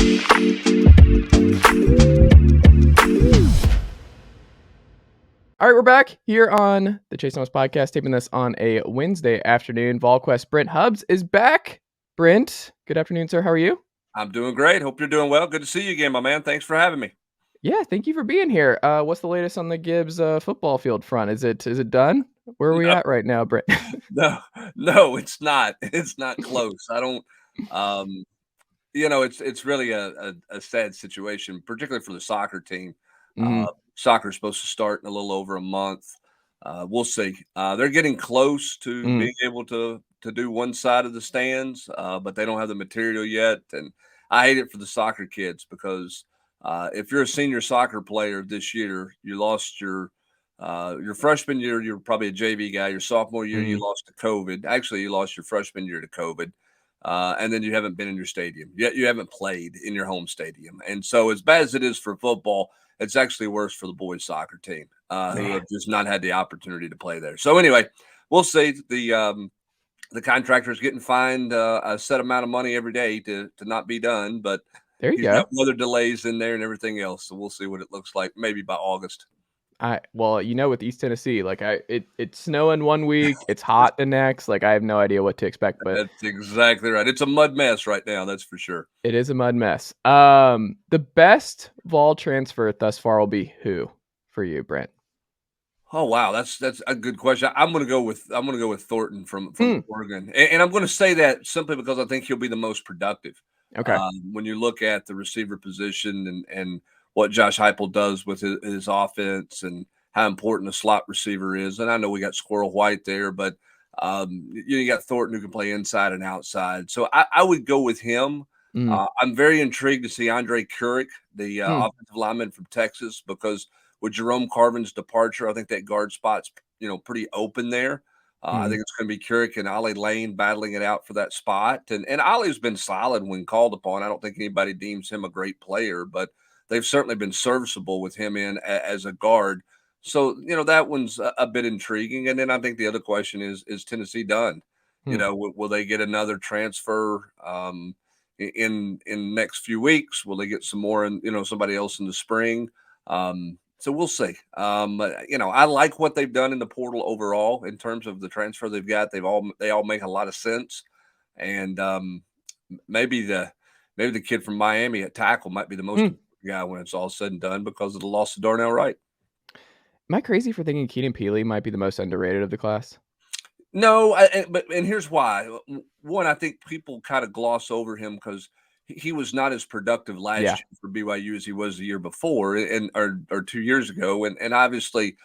All right, we're back here on the Chase Thomas podcast, taping this on a Wednesday afternoon. Volquest Brent Hubbs is back. Brent, good afternoon, sir. How are you? I'm doing great. Hope you're doing well. Good to see you again, my man. Thanks for having me. Yeah, thank you for being here. What's the latest on the Gibbs football field front? Is it done? Where are we No, at right now, Brent? no, it's not. It's not close. I don't. Um, it's really a sad situation, particularly for the soccer team. Mm-hmm. Soccer's supposed to start in a little over a month. We'll see. They're getting close to being able to do one side of the stands, but they don't have the material yet. And I hate it for the soccer kids because if you're a senior soccer player this year, you lost your freshman year. You're probably a JV guy. Your sophomore year, you lost to COVID. Actually, you lost your freshman year to COVID. And then you haven't been in your stadium. Yet you haven't played in your home stadium. And so as bad as it is for football, it's actually worse for the boys soccer team who have just not had the opportunity to play there. So anyway, we'll see. The contractor is getting fined a set amount of money every day to not be done, but There you he's go. got weather delays in there and everything else. So we'll see what it looks like maybe by August. With East Tennessee, it's snowing one week, it's hot the next. Like I have no idea what to expect, but That's exactly right. It's a mud mess right now. That's for sure. it is a mud mess. The best Vol transfer thus far will be who for you, Brent? Oh wow, that's a good question. I'm gonna go with Thornton from Oregon, and I'm going to say that simply because I think he'll be the most productive. Okay. When you look at the receiver position and what Josh Heupel does with his offense and how important a slot receiver is, and I know we got Squirrel White there, but you got Thornton who can play inside and outside. So I would go with him. I'm very intrigued to see Andre Kuric, the offensive lineman from Texas, because with Jerome Carvin's departure, I think that guard spot's pretty open there. I think it's going to be Kuric and Ollie Lane battling it out for that spot. And Ollie's been solid when called upon. I don't think anybody deems him a great player, but they've certainly been serviceable with him in as a guard. So, that one's a bit intriguing. And then I think the other question is Tennessee done? Will they get another transfer in the next few weeks? Will they get some more and somebody else in the spring? So we'll see. I like what they've done in the portal overall in terms of the transfer they've got. They all make a lot of sense, and maybe the kid from Miami at tackle might be the most important guy when it's all said and done because of the loss of Darnell Wright. Am I crazy for thinking Keenan Peely might be the most underrated of the class? No, but here's why. One, I think people kind of gloss over him because he was not as productive last year for BYU as he was the year before, or 2 years ago, and obviously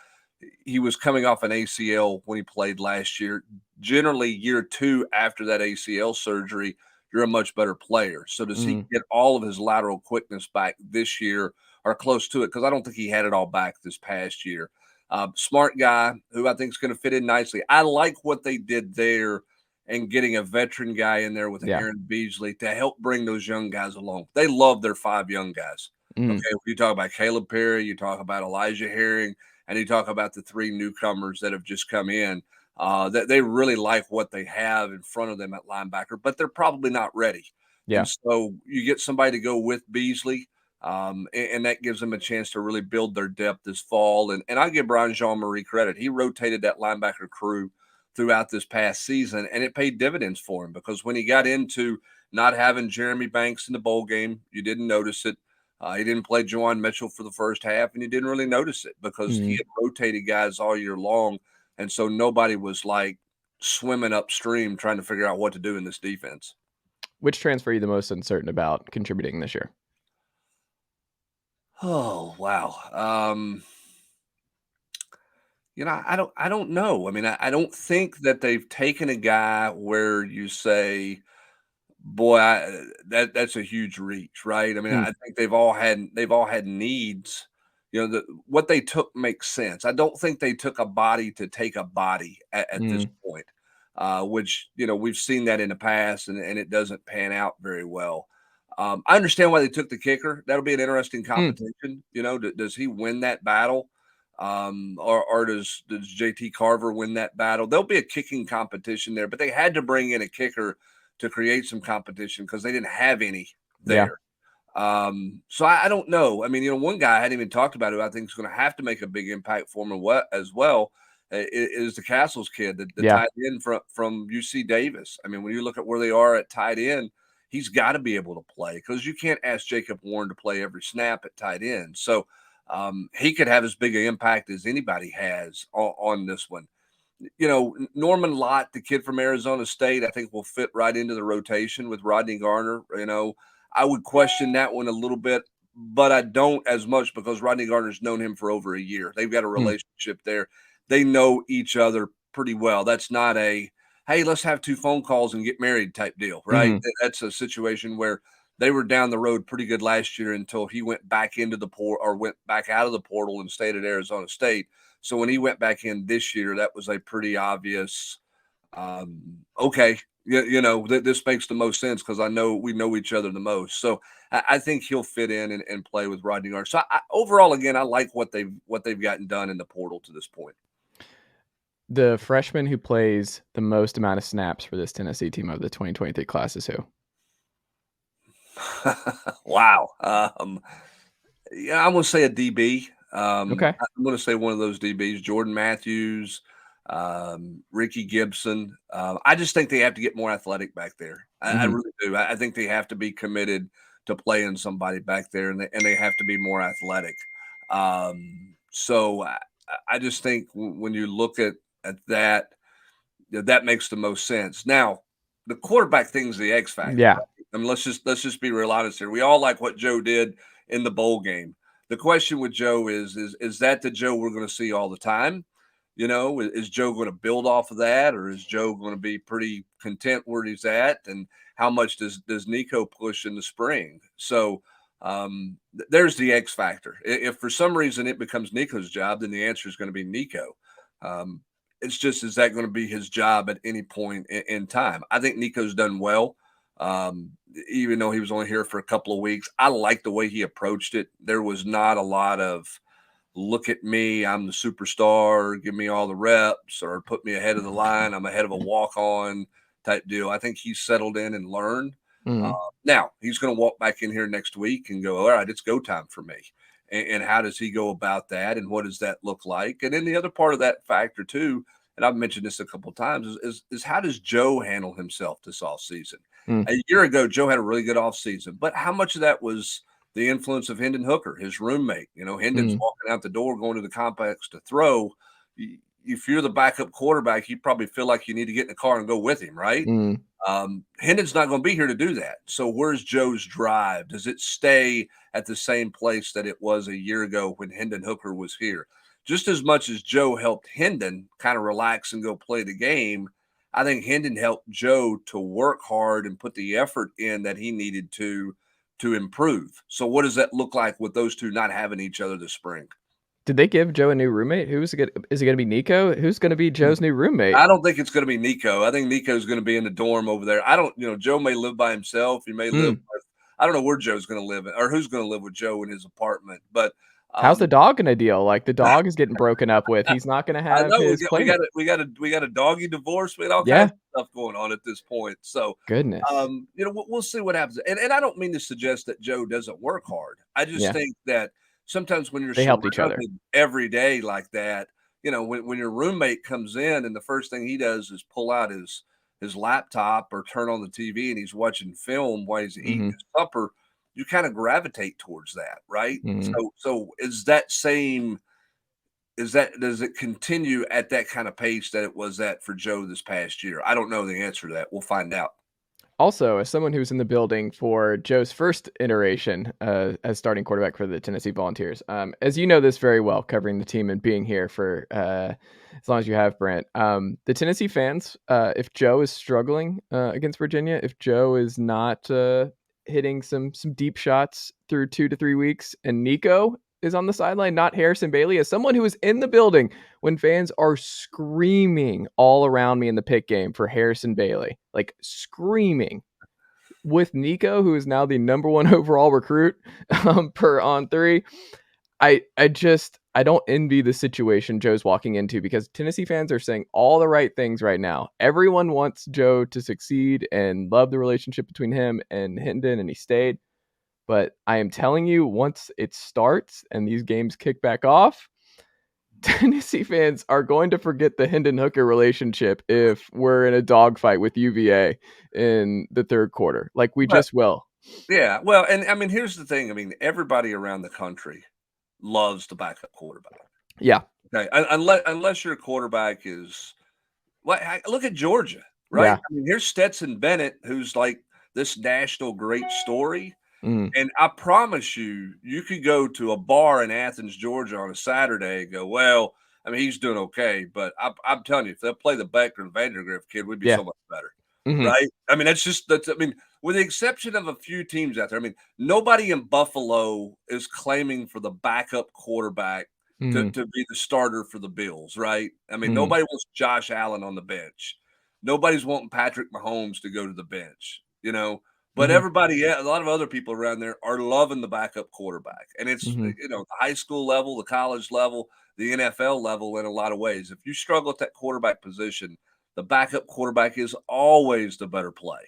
he was coming off an ACL when he played last year. Generally, year 2 after that ACL surgery, you're a much better player. So does he get all of his lateral quickness back this year or close to it? Because I don't think he had it all back this past year. Smart guy who I think is going to fit in nicely. I like what they did there and getting a veteran guy in there with Aaron Beasley to help bring those young guys along. They love their 5 young guys. Okay, you talk about Caleb Perry, you talk about Elijah Herring, and you talk about the 3 newcomers that have just come in. That they really like what they have in front of them at linebacker, but they're probably not ready. Yeah. And so you get somebody to go with Beasley. And that gives them a chance to really build their depth this fall. And I give Brian Jean-Marie credit. He rotated that linebacker crew throughout this past season, and it paid dividends for him because when he got into not having Jeremy Banks in the bowl game, you didn't notice it. He didn't play Juwan Mitchell for the first half, and you didn't really notice it because he had rotated guys all year long. And so nobody was like swimming upstream trying to figure out what to do in this defense. Which transfer are you the most uncertain about contributing this year? Oh, wow. I don't know. I mean, I don't think that they've taken a guy where you say, boy, that's a huge reach, right? I mean, I think they've all had needs. What they took makes sense. I don't think they took a body to take a body at this point, which, we've seen that in the past and it doesn't pan out very well. I understand why they took the kicker. That'll be an interesting competition. Does he win that battle? Or does JT Carver win that battle? There'll be a kicking competition there, but they had to bring in a kicker to create some competition because they didn't have any there. So I don't know. I mean, one guy I hadn't even talked about who I think is going to have to make a big impact for him as well is the Castles kid, the Yeah. tight end from UC Davis. I mean, when you look at where they are at tight end, he's got to be able to play because you can't ask Jacob Warren to play every snap at tight end. So he could have as big an impact as anybody has on this one. Norman Lott, the kid from Arizona State, I think will fit right into the rotation with Rodney Garner. I would question that one a little bit, but I don't as much because Rodney Garner's known him for over a year. They've got a relationship there. They know each other pretty well. That's not a, hey, let's have 2 phone calls and get married type deal, right? That's a situation where they were down the road pretty good last year until he went back into the portal or went back out of the portal and stayed at Arizona State. So when he went back in this year, that was a pretty obvious, okay, this makes the most sense because we know each other the most. So I think he'll fit in and play with Rodney Garner. So overall, again, I like what they've gotten done in the portal to this point. The freshman who plays the most amount of snaps for this Tennessee team of the 2023 class is who? Wow. Yeah, I'm going to say a DB. Okay. I'm going to say one of those DBs, Jordan Matthews, Ricky Gibson. I just think they have to get more athletic back there. I really do. I think they have to be committed to playing somebody back there, and they have to be more athletic. So I just think when you look at that, that makes the most sense. Now, the quarterback thing's the X factor. Yeah. Right? I mean, let's just be real honest here. We all like what Joe did in the bowl game. The question with Joe is that the Joe we're going to see all the time? Is Joe going to build off of that, or is Joe going to be pretty content where he's at? And how much does Nico push in the spring? So there's the X factor. If for some reason it becomes Nico's job, then the answer is going to be Nico. It's just, is that going to be his job at any point in time? I think Nico's done well. Even though he was only here for a couple of weeks, I like the way he approached it. There was not a lot of, look at me, I'm the superstar, give me all the reps, or put me ahead of the line, I'm ahead of a walk-on type deal. I think he's settled in and learned. Now, he's going to walk back in here next week and go, all right, it's go time for me. And how does he go about that, and what does that look like? And then the other part of that factor too, and I've mentioned this a couple of times, is how does Joe handle himself this offseason? A year ago, Joe had a really good offseason, but how much of that was the influence of Hendon Hooker, his roommate? Hendon's walking out the door, going to the complex to throw. If you're the backup quarterback, you probably feel like you need to get in the car and go with him, right? Hendon's not going to be here to do that. So where's Joe's drive? Does it stay at the same place that it was a year ago when Hendon Hooker was here? Just as much as Joe helped Hendon kind of relax and go play the game, I think Hendon helped Joe to work hard and put the effort in that he needed to improve. So what does that look like with those two not having each other this spring? Did they give Joe a new roommate? Is it going to be Nico? Who's going to be Joe's new roommate? I don't think it's going to be Nico. I think Nico's going to be in the dorm over there. Joe may live by himself. He may live with, I don't know where Joe's going to live or who's going to live with Joe in his apartment. But how's the dog going to deal? Like, the dog is getting broken up with. He's not going to have his playmate. We got a doggy divorce. We got all kinds of stuff going on at this point. So goodness, we'll see what happens. And I don't mean to suggest that Joe doesn't work hard. I just think that sometimes when they help each other every day like that, when your roommate comes in and the first thing he does is pull out his laptop or turn on the TV and he's watching film while he's eating his supper, you kind of gravitate towards that, right? So does it continue at that kind of pace that it was at for Joe this past year? I don't know the answer to that. We'll find out. Also, as someone who's in the building for Joe's first iteration as starting quarterback for the Tennessee Volunteers, as you know this very well, covering the team and being here for as long as you have, Brent, the Tennessee fans, if Joe is struggling against Virginia, if Joe is not hitting some deep shots through 2 to 3 weeks, and Nico is on the sideline, not Harrison Bailey, as someone who was in the building when fans are screaming all around me in the pick game for Harrison Bailey, like screaming, with Nico, who is now the number 1 overall recruit per On 3. I don't envy the situation Joe's walking into, because Tennessee fans are saying all the right things right now. Everyone wants Joe to succeed and love the relationship between him and Hendon, and he stayed. But I am telling you, once it starts and these games kick back off, Tennessee fans are going to forget the Hendon Hooker relationship if we're in a dogfight with UVA in the third quarter. Like, we But just will. yeah, well, and I mean, here's the thing. I mean, everybody around the country loves the backup quarterback. Yeah. Okay, unless your quarterback is look at Georgia, right? Yeah. I mean, here's Stetson Bennett, who's like this national great story. Mm. And I promise you, you could go to a bar in Athens, Georgia on a Saturday and go, well, I mean, he's doing okay. But I'm telling you, if they'll play the Becker and Vandergrift kid, we'd be Yeah. so much better. Mhm. Right. I mean, I mean, with the exception of a few teams out there, I mean, nobody in Buffalo is claiming for the backup quarterback Mhm. to be the starter for the Bills. Right. I mean, Mhm. nobody wants Josh Allen on the bench. Nobody's wanting Patrick Mahomes to go to the bench, but Mhm. everybody, a lot of other people around there are loving the backup quarterback. And it's, Mhm. the high school level, the college level, the NFL level in a lot of ways. If you struggle at that quarterback position, the backup quarterback is always the better play.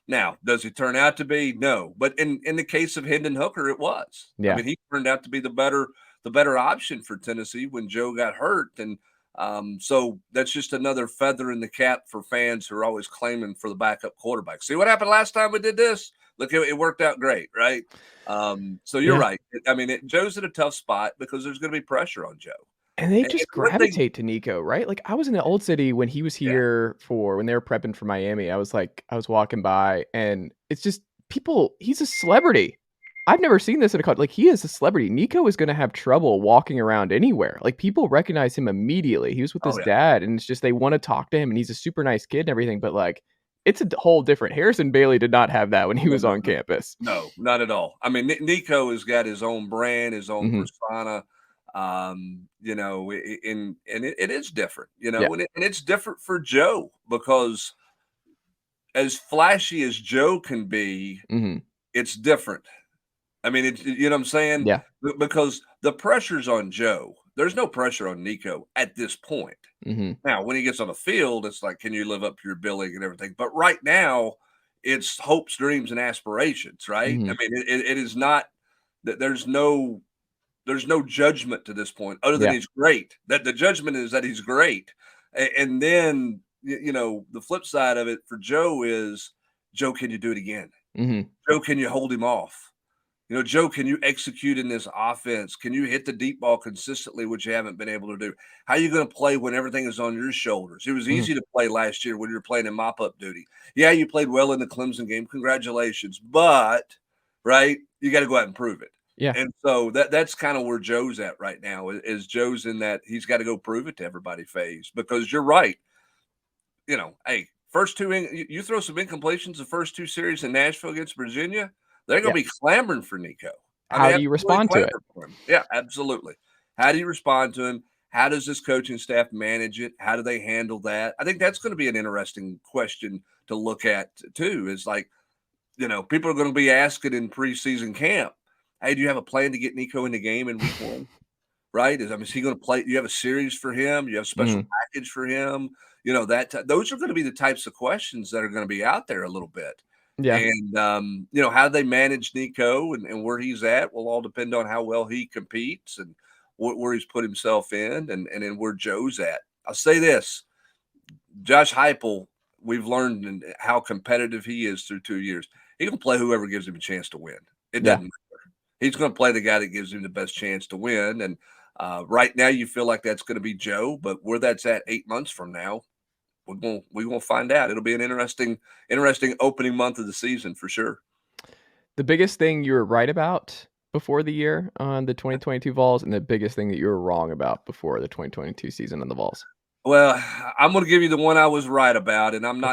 Now, does he turn out to be? No. But in the case of Hendon Hooker, it was. I Yeah. mean, he turned out to be the better option for Tennessee when Joe got hurt. And so that's just another feather in the cap for fans who are always claiming for the backup quarterback. See what happened last time we did this? Look, it worked out great, right? So you're Yeah. right. I mean, Joe's in a tough spot because there's going to be pressure on Joe. And they And just one thing, gravitate to Nico, right? Like, I was in the Old City when he was yeah, here for when they were prepping for Miami. I was walking by, and it's just people he's a celebrity. I've never seen this in a country. Like, he is a celebrity. Nico is gonna have trouble walking around anywhere. Like, people recognize him immediately. He was with oh his yeah, dad, and it's just they wanna talk to him, and he's a super nice kid and everything, but, like, it's a whole different Harrison Bailey did not have that when he no, was no, on no, campus. no, not at all. I mean, Nico has got his own brand, his own Mhm. persona. And it is different, Yeah. and it's different for Joe because as flashy as Joe can be, Mhm. it's different. I mean, you know what I'm saying? Yeah. Because the pressure's on Joe. There's no pressure on Nico at this point. Mhm. Now, when he gets on the field, it's like, can you live up to your billing and everything? But right now, it's hopes, dreams, and aspirations, right? I Mhm. mean, it is not that there's no judgment to this point other than Yeah. he's great. That the judgment is that he's great. And then the flip side of it for Joe is Joe, can you do it again? Mhm. Joe, can you hold him off? Joe, can you execute in this offense? Can you hit the deep ball consistently, which you haven't been able to do? How are you going to play when everything is on your shoulders? It was Mhm. easy to play last year when you were playing in mop up duty. Yeah, you played well in the Clemson game. Congratulations. But, right, you got to go out and prove it. Yeah. And so that's kind of where Joe's at right now is Joe's in that he's got to go prove it to everybody phase because you're right. Hey, first two, you throw some incompletions the first two series in Nashville against Virginia, they're going Yeah. to be clamoring for Nico. I mean, How do you absolutely respond to it? clamoring for him. Yeah, absolutely. How do you respond to him? How does this coaching staff manage it? How do they handle that? I think that's going to be an interesting question to look at too. Is like, people are going to be asking in preseason camp, hey, do you have a plan to get Nico in the game in week one? Right? Is he going to play? You have a series for him? You have a special Mhm. package for him? Those are going to be the types of questions that are going to be out there a little bit. Yeah. And how they manage Nico and where he's at will all depend on how well he competes and where he's put himself in, and then where Joe's at. I'll say this: Josh Heupel, we've learned how competitive he is through 2 years. He can play whoever gives him a chance to win. It Yeah. doesn't matter. He's going to play the guy that gives him the best chance to win. And right now, you feel like that's going to be Joe, but where that's at 8 months from now, we're gonna find out. It'll be an interesting opening month of the season for sure. The biggest thing you were right about before the year on the 2022 Vols, and the biggest thing that you were wrong about before the 2022 season on the Vols? Well, I'm gonna give you the one I was right about, and Okay.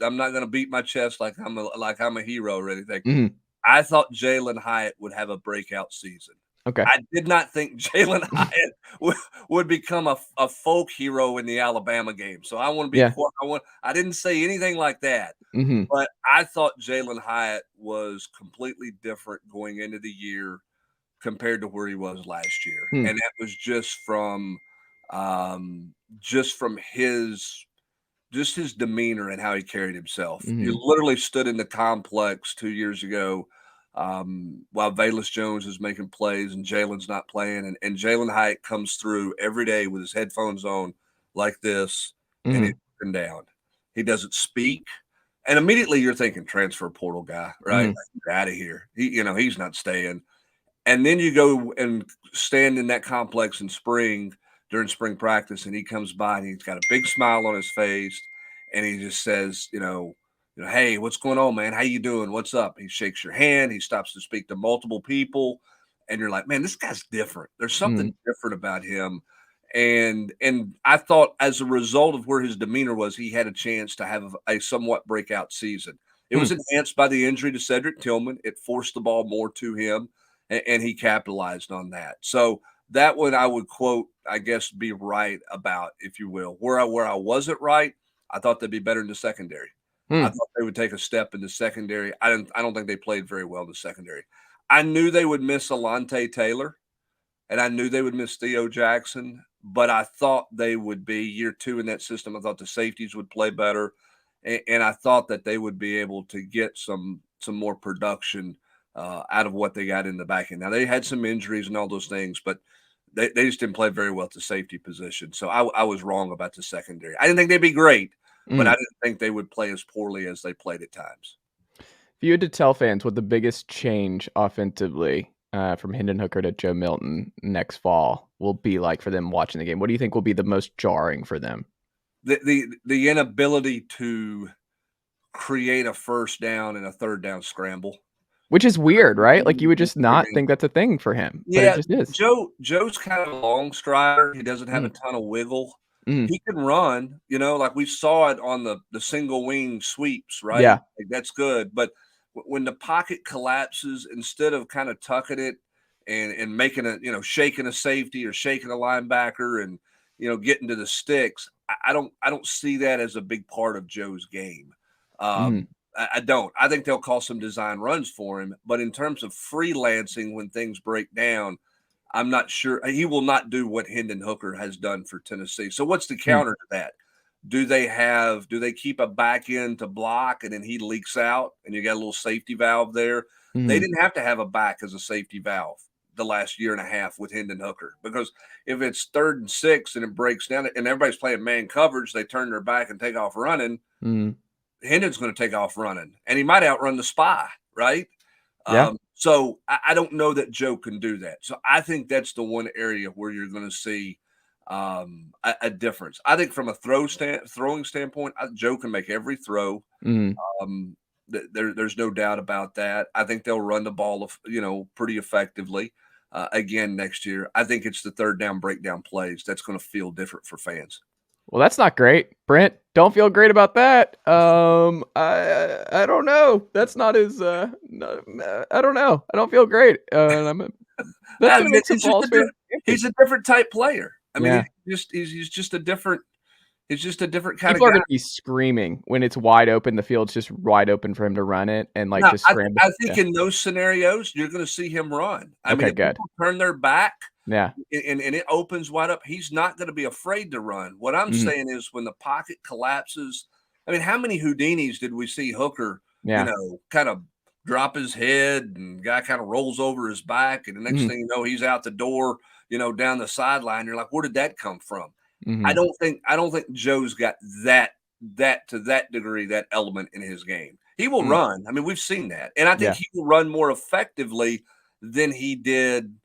I'm not gonna beat my chest like I'm a hero or anything. Mhm. I thought Jalin Hyatt would have a breakout season. Okay. I did not think Jalin Hyatt would become a folk hero in the Alabama game. So I want to be Yeah. quiet. I didn't say anything like that, Mhm. but I thought Jalin Hyatt was completely different going into the year compared to where he was last year, Hmm. and that was um, just from his demeanor and how he carried himself. You Mhm. literally stood in the complex 2 years ago while Valus Jones is making plays and Jalen's not playing. And Jalin Hyatt comes through every day with his headphones on like this, and he's Mm, looking down. He doesn't speak. And immediately you're thinking transfer portal guy, right? mm, Like, get out of here. He's not staying. And then you go and stand in that complex in spring during spring practice, and he comes by and he's got a big smile on his face, and he just says, hey, what's going on, man? How you doing? What's up? He shakes your hand. He stops to speak to multiple people, and you're like, man, this guy's different. There's mm, something different about him. And I thought as a result of where his demeanor was, he had a chance to have a somewhat breakout season. It mm. was enhanced by the injury to Cedric Tillman. It forced the ball more to him, and he capitalized on that. So that one I would quote, I guess, be right about, if you will. Where I wasn't right, I thought they'd be better in the secondary. I Mm. thought they would take a step in the secondary. I don't think they played very well in the secondary. I knew they would miss Alante Taylor, and I knew they would miss Theo Jackson, but I thought they would be year 2 in that system. I thought the safeties would play better, and I thought that they would be able to get some more production out of what they got in the back end. Now, they had some injuries and all those things, but they just didn't play very well at the safety position. So I was wrong about the secondary. I didn't think they'd be great, but I Mm. didn't think they would play as poorly as they played at times. If you had to tell fans what the biggest change offensively from Hendon Hooker to Joe Milton next fall will be like for them watching the game, what do you think will be the most jarring for them? The inability to create a first down and a third down scramble. Which is weird, right? Like, you would just not think that's a thing for him, but it Yeah, just is. Joe's kind of a long strider. He doesn't have a Mm, ton of wiggle. mm, He can run, like we saw it on the single wing sweeps, right? yeah, Like, that's good. But when the pocket collapses, instead of kind of tucking it and making shaking a safety or shaking a linebacker and getting to the sticks, I don't see that as a big part of Joe's game. mm, I don't. I think they'll call some design runs for him, but in terms of freelancing when things break down, I'm not sure. He will not do what Hendon Hooker has done for Tennessee. So what's the mm, counter to that? Do they keep a back end to block and then he leaks out and you got a little safety valve there? They mhm, didn't have to have a back as a safety valve the last year and a half with Hendon Hooker, because if it's 3rd and 6 and it breaks down and everybody's playing man coverage, they turn their back and take off running. mm, Hendon's going to take off running, and he might outrun the spy, right? yeah, So I don't know that Joe can do that. So I think that's the one area where you're going to see a difference. I think from a throwing standpoint, Joe can make every throw. mm. There's no doubt about that. I think they'll run the ball, pretty effectively again next year. I think it's the third down breakdown plays that's going to feel different for fans. Well, that's not great. Brent, don't feel great about that. I don't know. That's not his, no, I don't know. I don't feel great. And that's I gonna mean, make some it's just Vols fans happy. he's a different type player. I mean, Yeah. he's just a different kind of People are guy. gonna be screaming when it's wide open, the field's just wide open for him to run it and, like, Now, just I scramble. I think Yeah. in those scenarios, you're gonna see him run. I mean, Okay, if good. people turn their back Yeah. and it opens wide up, he's not gonna be afraid to run. What I'm Mhm. saying is when the pocket collapses, I mean, how many Houdinis did we see Hooker, Yeah. kind of drop his head and guy kind of rolls over his back, and the next Mhm. thing you know, he's out the door, down the sideline. You're like, where did that come from? I Mhm. don't think I don't think Joe's got that to that degree, that element in his game. He will Mm. run. I mean, we've seen that, and I think Yeah. he will run more effectively than he did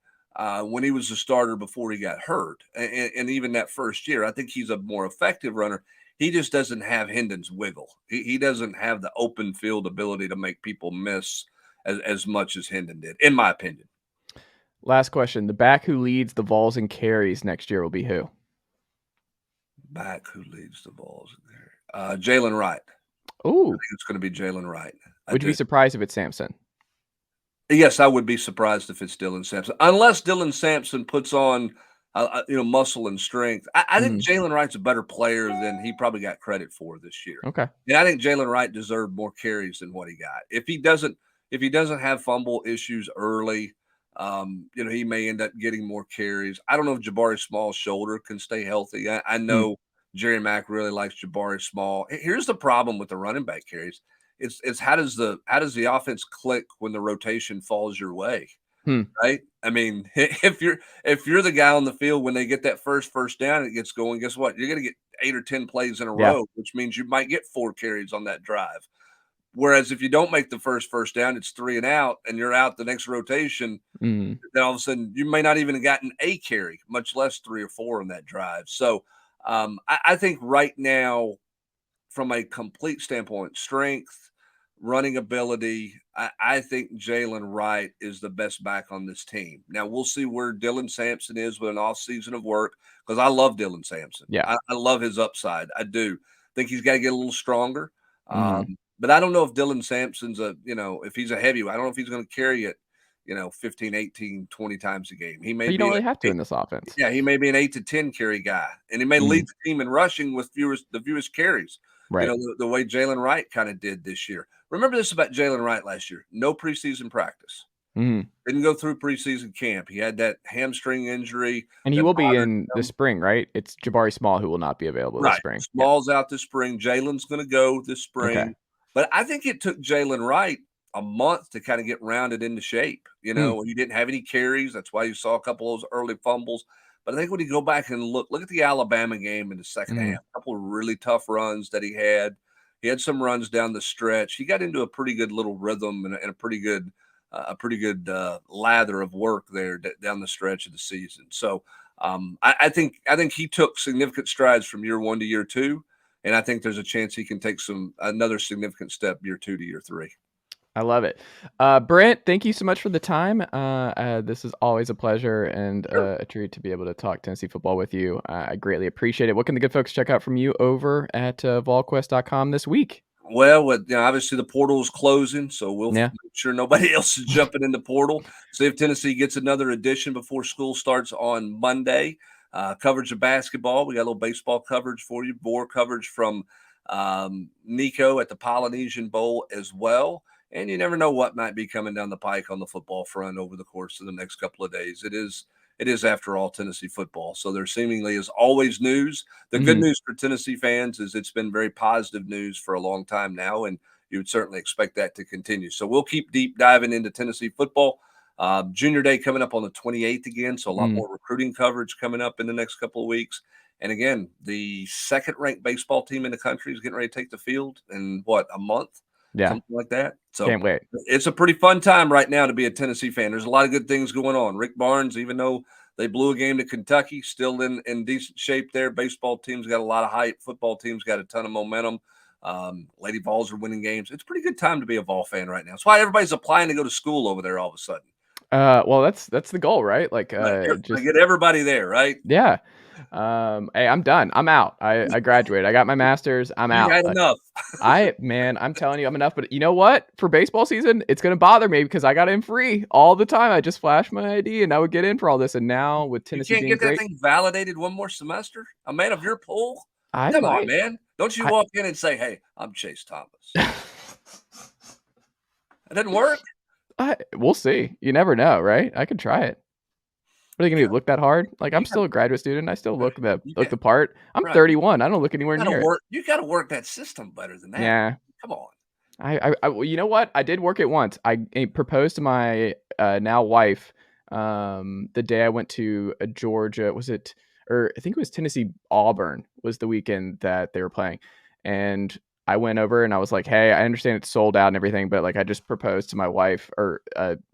when he was a starter before he got hurt, and even that first year. I think he's a more effective runner. He just doesn't have Hendon's wiggle. He doesn't have the open field ability to make people miss as much as Hendon did, in my opinion. Last question. The back who leads the Vols in carries next year will be who? Back who leads the balls in there? Jaylen Wright. I Ooh. think it's going to be Jaylen Wright. I Would you be do. surprised if it's Samson? Yes, I would be surprised if it's Dylan Sampson, unless Dylan Sampson puts on, muscle and strength. I think Mhm. Jaylen Wright's a better player than he probably got credit for this year, Okay. and I think Jaylen Wright deserved more carries than what he got. If he doesn't have fumble issues early, he may end up getting more carries. I don't know if Jabari Small's shoulder can stay healthy. I Mm. know Jerry Mack really likes Jabari Small. Here's the problem with the running back carries. It's how does the offense click when the rotation falls your way, Hmm. right? I mean, if you're the guy on the field when they get that first down and it gets going, guess what? You're gonna get 8 or 10 plays in a Yeah. row, which means you might get 4 carries on that drive. Whereas if you don't make the first down, it's 3 and out, and you're out the next rotation, Mm. then all of a sudden you may not even have gotten a carry, much less 3 or 4 on that drive. So I think right now, from a complete standpoint, strength, running ability, I think Jaylen Wright is the best back on this team. Now we'll see where Dylan Sampson is with an off season of work, because I love Dylan Sampson. Yeah. I love his upside. I do think he's got to get a little stronger. Mm. But I don't know if Dylan Sampson's if he's a heavyweight. I don't know if he's going to carry it, 15, 18, 20 times a game. He may But you be don't really have to in this offense. he may be an 8 to 10 carry guy, and he may lead Mm. the team in rushing with the fewest carries. Right. The way Jaylen Wright kind of did this year. Remember this about Jaylen Wright last year: no preseason practice. Mm. Didn't go through preseason camp. He had that hamstring injury And he that will be bothered in the him. spring, right? It's Jabari Small who will not be available this Right. spring. Yeah. Small's out this spring. Jalen's going to go this Okay. spring. But I think it took Jaylen Wright a month to kind of get rounded into shape. Mm. He didn't have any carries. That's why you saw a couple of those early fumbles. But I think when you go back and look at the Alabama game in the second Mm. half, a couple of really tough runs that he had. He had some runs down the stretch. He got into a pretty good little rhythm and a pretty good lather of work there down the stretch of the season. So I think he took significant strides from year 1 to year 2, and I think there's a chance he can take another significant step year 2 to year 3. I love it. Brent, thank you so much for the time. This is always a pleasure and Sure. a treat to be able to talk Tennessee football with you. I greatly appreciate it. What can the good folks check out from you over at volquest.com this week? Well, obviously the portal is closing, so we'll Yeah. make sure nobody else is jumping in the portal. See if Tennessee gets another edition before school starts on Monday. Coverage of basketball. We got a little baseball coverage for you. More coverage from Nico at the Polynesian Bowl as well. And you never know what might be coming down the pike on the football front over the course of the next couple of days. It is, after all, Tennessee football. So there seemingly is always news. The good Mhm. news for Tennessee fans is it's been very positive news for a long time now, and you would certainly expect that to continue. So we'll keep deep diving into Tennessee football. Junior Day coming up on the 28th again, so a lot Mm. more recruiting coverage coming up in the next couple of weeks. And again, the second-ranked baseball team in the country is getting ready to take the field in, a month? Yeah. Something like that. So Can't wait. it's a pretty fun time right now to be a Tennessee fan. There's a lot of good things going on. Rick Barnes, even though they blew a game to Kentucky, still in decent shape there. Baseball team's got a lot of hype. Football team's got a ton of momentum. Lady Vols are winning games. It's a pretty good time to be a Vol fan right now. That's why everybody's applying to go to school over there all of a sudden. Well, that's the goal, right? Like, I just get everybody there, right? yeah. Hey, I'm done. I'm out. I graduated. I got my master's. I'm You out. had enough. Man, I'm telling you, I'm enough. But you know what? For baseball season, it's gonna bother me because I got in free all the time. I just flashed my ID and I would get in for all this. And now with You Tennessee can't being get that great, thing validated one more semester? A man of your pool? I Come on, might. man. Don't you I, walk in and say, "Hey, I'm Chase Thomas." It doesn't work. we'll see. You never know, right? I could try it. What are you You gonna do? got Look that hard? Like I'm you got still a graduate student. I still look you look got the part. I'm right. 31. I don't look anywhere near it. You gotta work that system better than that. Yeah. Come on. Well, you know what? I did work it once. I proposed to my now wife the day I went to Georgia. Was it, or I think it was Tennessee Auburn was the weekend that they were playing, and I went over and I was like, "Hey, I understand it's sold out and everything, but like I just proposed to my wife or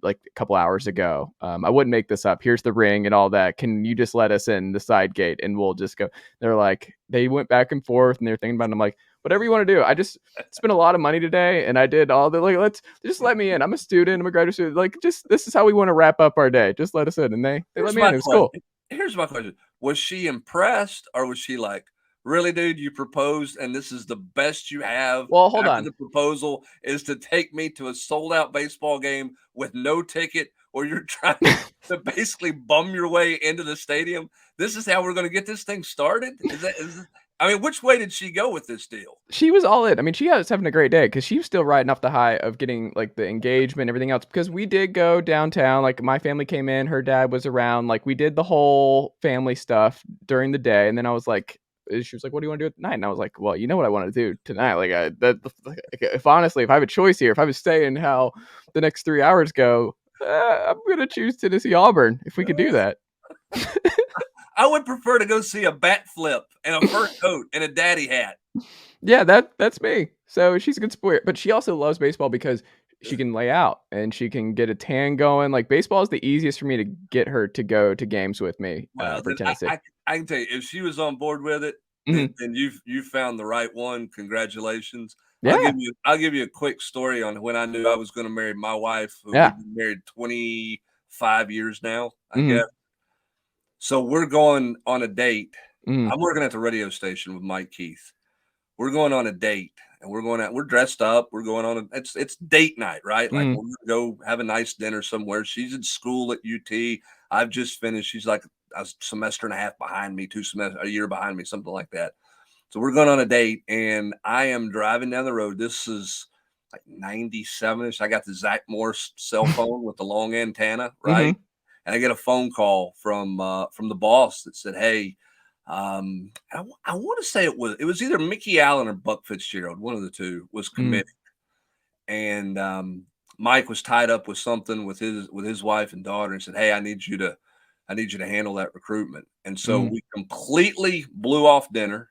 like a couple hours ago. I wouldn't make this up. Here's the ring and all that. Can you just let us in the side gate and we'll just go?" They're like, they went back and forth and they're thinking about it. I'm like, whatever you want to do. I just spent a lot of money today and I did all the, like, let's just let me in. I'm a student. I'm a graduate student. Like, just, this is how we want to wrap up our day. Just let us in. And they let Here's me in. my It was question. cool. Here's my question. Was she impressed, or was she like, "Really, dude, you proposed and this is the best you have Well, hold after on. the proposal is to take me to a sold out baseball game with no ticket, or you're trying to basically bum your way into the stadium? This is how we're going to get this thing started?" I mean, which way did she go with this deal? She was all in. I mean, she was having a great day because she was still riding off the high of getting like the engagement and everything else. Because we did go downtown. Like my family came in, her dad was around. Like we did the whole family stuff during the day. And then I was like, she was like, what do you want to do tonight? And I was like, well, you know what I want to do tonight? Like, if honestly, if I have a choice here, if I was staying how the next 3 hours go, I'm going to choose Tennessee Auburn if we could do that. I would prefer to go see a bat flip and a fur coat and a daddy hat. Yeah, that's me. So she's a good sport, but she also loves baseball because she can lay out and she can get a tan going. Like, baseball is the easiest for me to get her to go to games with me Well, for then Tennessee. I can tell you, if she was on board with it, Mhm. then you've found the right one. Congratulations. Yeah. I'll give you a quick story on when I knew I was going to marry my wife, who Yeah. we've been married 25 years now, I Mhm. guess. So we're going on a date. Mhm. I'm working at the radio station with Mike Keith. We're going on a date and we're going out. We're dressed up. We're going on it's date night, right? Like, Mhm. we're gonna go have a nice dinner somewhere. She's in school at UT. I've just finished. She's like a semester and a half behind me, a year behind me, something like that. So we're going on a date, and I am driving down the road. This is like 97ish. I got the Zach Morse cell phone with the long antenna, right? Mhm. And I get a phone call from the boss that said, "Hey, I want to say it was either Mickey Allen or Buck Fitzgerald, one of the two was Mhm. committed, and Mike was tied up with something with his wife and daughter, and said, "Hey, I need you to handle that recruitment." And so Mhm. we completely blew off dinner.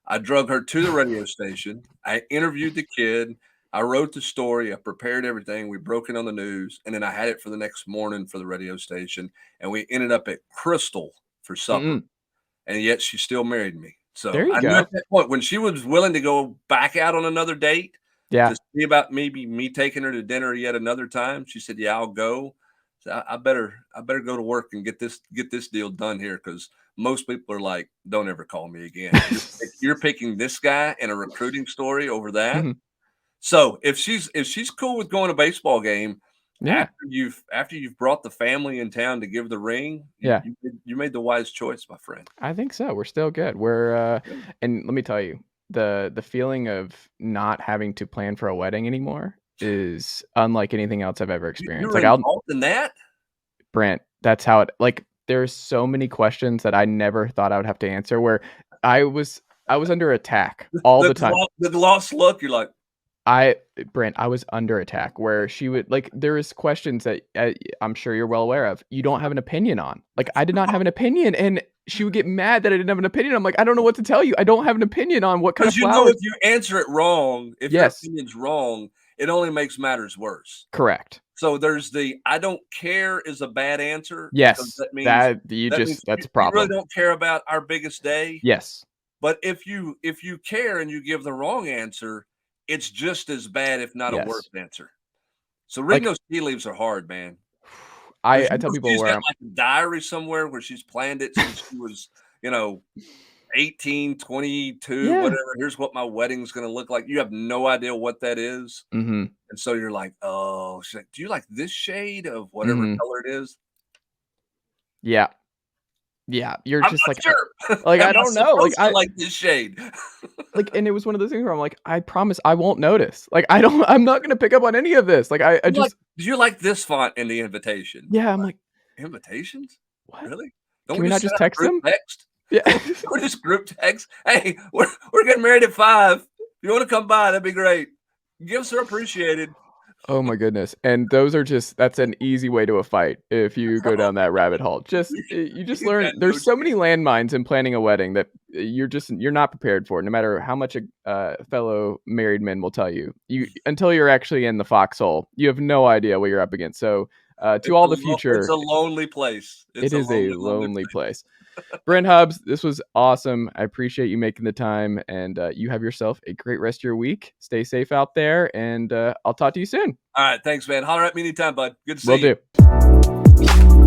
I drug her to the radio station. I interviewed the kid. I wrote the story. I prepared everything. We broke it on the news, and then I had it for the next morning for the radio station. And we ended up at Crystal for supper. Mhm. And yet she still married me. So There you I knew at go. that point when she was willing to go back out on another date Yeah. to see about maybe me taking her to dinner yet another time, she said, "Yeah, I'll go." So I better go to work and get this deal done here, because most people are like, "Don't ever call me again. You're picking this guy and a recruiting story over that." Mhm. So if she's cool with going to a baseball game Yeah. after you've brought the family in town to give the ring, Yeah. you made the wise choice, my friend. I think so. We're still good. We're and let me tell you, the feeling of not having to plan for a wedding anymore is unlike anything else I've ever You experienced. were Like, I'll involved in that? Brent, that's how it like there's so many questions that I never thought I would have to answer where I was I was under attack all the time. The lost look, you're like, I Brent, I was under attack where she would like there was questions that I'm sure you're well aware of. You don't have an opinion on. Like, I did not have an opinion, and she would get mad that I didn't have an opinion. I'm like, I don't know what to tell you. I don't have an opinion on what kind of because you know flowers. if you answer it wrong, if your Yes, opinion's wrong, it only makes matters worse. correct. So there's the "I don't care" is a bad answer, because Yes, that you that means just that's a you really problem. don't care about our biggest day. Yes. But if you care and you give the wrong answer, it's just as bad, if not a worse Yes. answer. So reading Like, those tea leaves are hard, man. I 'Cause I you tell know people she's where got I'm like a diary somewhere where she's planned it since she was, you know, 18, 22, yeah. whatever. Here's what my wedding's gonna look like. You have no idea what that is. Mhm. And so you're like, "Oh," she's like, "Do you like this shade of whatever Mhm. color it is?" Yeah. Yeah. You're "I'm just not like, sure. like, Am I I don't know. supposed to like this shade?" And it was one of those things where I'm like, "I promise I won't notice." Like, I'm not gonna pick up on any of this. Like, I just Do you like this font in the invitation? yeah, I'm Like, like, invitations? "What? Really? Don't Can we we not just send just out a text group them?" text? Yeah. Or just group text, "Hey, we're getting married at 5. If you wanna come by, that'd be great. Gifts are appreciated." Oh my goodness, and those are just that's an easy way to a fight if you go down that rabbit hole. Just you just You learn got no there's so many chance. landmines in planning a wedding that you're not prepared for, no matter how much a fellow married men will tell you. You until you're actually in the foxhole, you have no idea what you're up against. So, to all the It's future, a lonely place. It's it a is a lonely, lonely lonely place. place. Brent Hubbs, this was awesome. I appreciate you making the time, and you have yourself a great rest of your week. Stay safe out there, and I'll talk to you soon. Alright, thanks, man. Holler at me anytime, bud. Good to Will see you. do.